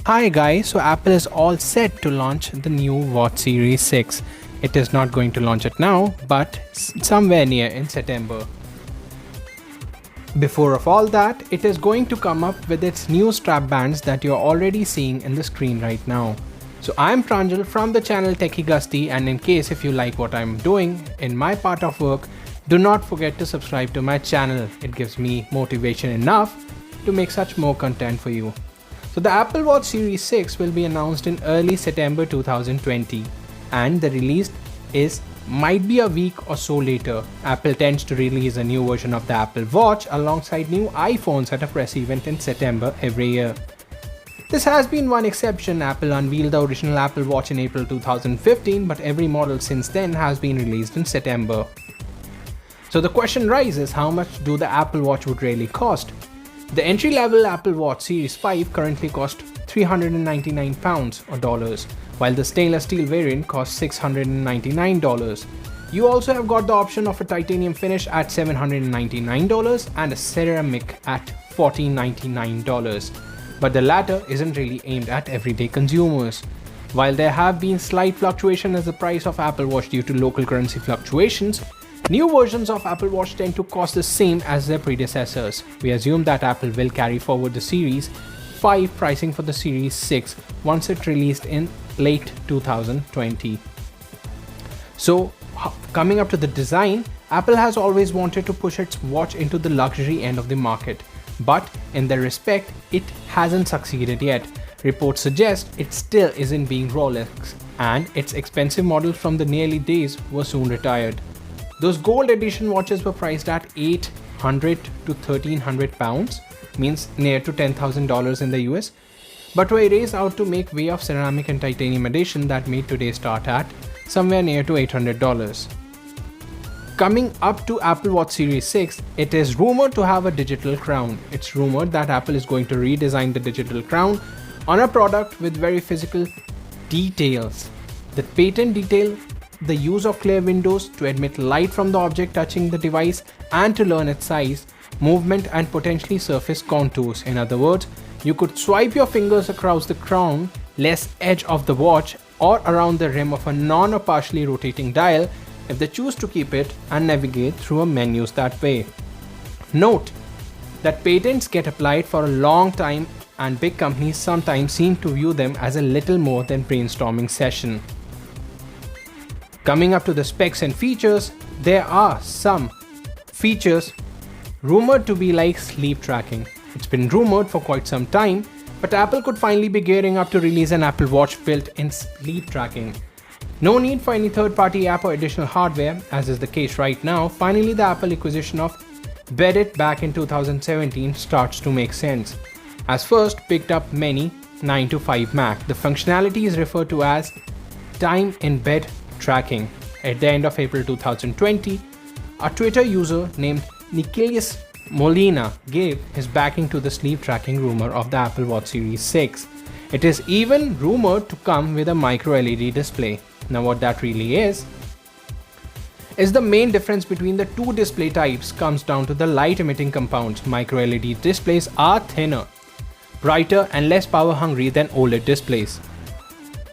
Hi guys, so Apple is all set to launch the new Watch Series 6. It is not going to launch it now, but somewhere near in September. Before of all that, it is going to come up with its new strap bands that you're already seeing in the screen right now. So I'm Pranjal from the channel techy-gusty, and in case if you like what I'm doing in my part of work, do not forget to subscribe to my channel. It gives me motivation enough to make such more content for you. So the Apple Watch Series 6 will be announced in early September 2020, and the release might be a week or so later. Apple tends to release a new version of the Apple Watch alongside new iPhones at a press event in September every year. This has been one exception. Apple unveiled the original Apple Watch in April 2015, but every model since then has been released in September. So the question rises, how much do the Apple Watch would really cost? The entry-level Apple Watch Series 5 currently costs £399 or dollars, while the stainless steel variant costs $699. You also have got the option of a titanium finish at $799 and a ceramic at $1,499. But the latter isn't really aimed at everyday consumers. While there have been slight fluctuation in the price of Apple Watch due to local currency fluctuations, new versions of Apple Watch tend to cost the same as their predecessors. We assume that Apple will carry forward the Series 5 pricing for the Series 6 once it released in late 2020. So, coming up to the design, Apple has always wanted to push its watch into the luxury end of the market, but in that respect, it hasn't succeeded yet. Reports suggest it still isn't being Rolex, and its expensive models from the early days were soon retired. Those gold edition watches were priced at £800 to £1,300, means near to $10,000 in the US, but were erased out to make way of ceramic and titanium edition that made today start at somewhere near to $800. Coming up to Apple Watch Series 6, it is rumored to have a digital crown. It's rumored that Apple is going to redesign the digital crown on a product with very physical details. The patent detail the use of clear windows to emit light from the object touching the device and to learn its size, movement and potentially surface contours. In other words, you could swipe your fingers across the crown, less edge of the watch, or around the rim of a non or partially rotating dial if they choose to keep it and navigate through a menus that way. Note that patents get applied for a long time, and big companies sometimes seem to view them as a little more than brainstorming session. Coming up to the specs and features, there are some features rumored to be like sleep tracking. It's been rumored for quite some time, but Apple could finally be gearing up to release an Apple Watch built in sleep tracking. No need for any third-party app or additional hardware, as is the case right now. Finally, the Apple acquisition of Bedit back in 2017 starts to make sense. As first picked up many 9 to 5 Mac. The functionality is referred to as time in bed tracking. At the end of April 2020, a Twitter user named Nicholas Molina gave his backing to the sleep tracking rumor of the Apple Watch Series 6. It is even rumored to come with a micro LED display. Now what that really is the main difference between the two display types comes down to the light emitting compounds. Micro LED displays are thinner, brighter and less power hungry than OLED displays,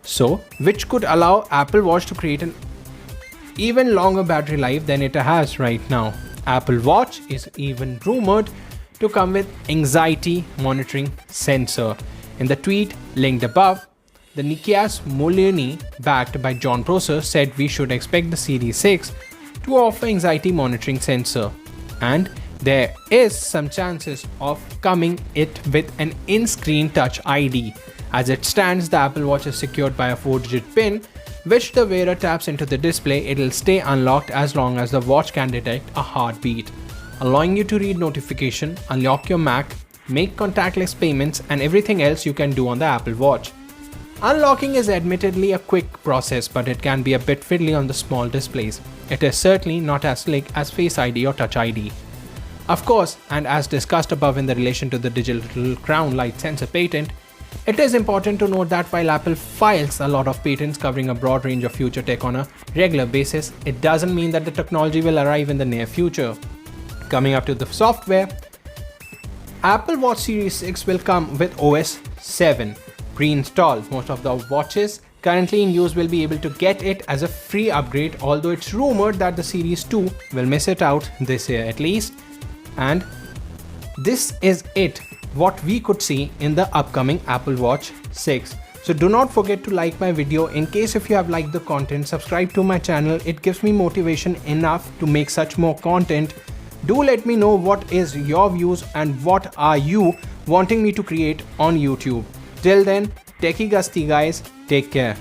so which could allow Apple Watch to create an even longer battery life than it has right now. Apple Watch is even rumored to come with anxiety monitoring sensor. In the tweet linked above, the Nikias Molini, backed by John Prosser, said we should expect the Series 6 to offer anxiety monitoring sensor, and there is some chances of coming it with an in-screen touch ID. As it stands, the Apple Watch is secured by a 4-digit pin, which the wearer taps into the display. It'll stay unlocked as long as the watch can detect a heartbeat, allowing you to read notification, unlock your Mac, make contactless payments and everything else you can do on the Apple Watch. Unlocking is admittedly a quick process, but it can be a bit fiddly on the small displays. It is certainly not as slick as Face ID or Touch ID. Of course, and as discussed above in the relation to the digital crown light sensor patent, it is important to note that while Apple files a lot of patents covering a broad range of future tech on a regular basis, it doesn't mean that the technology will arrive in the near future. Coming up to the software, Apple Watch Series 6 will come with OS 7. reinstall. Most of the watches currently in use will be able to get it as a free upgrade, although it's rumored that the Series 2 will miss it out this year at least. And this is it, what we could see in the upcoming Apple Watch 6. So do not forget to like my video. In case if you have liked the content, subscribe to my channel. It gives me motivation enough to make such more content. Do let me know what is your views and what are you wanting me to create on YouTube. Till then, techy-gusty guys, take care.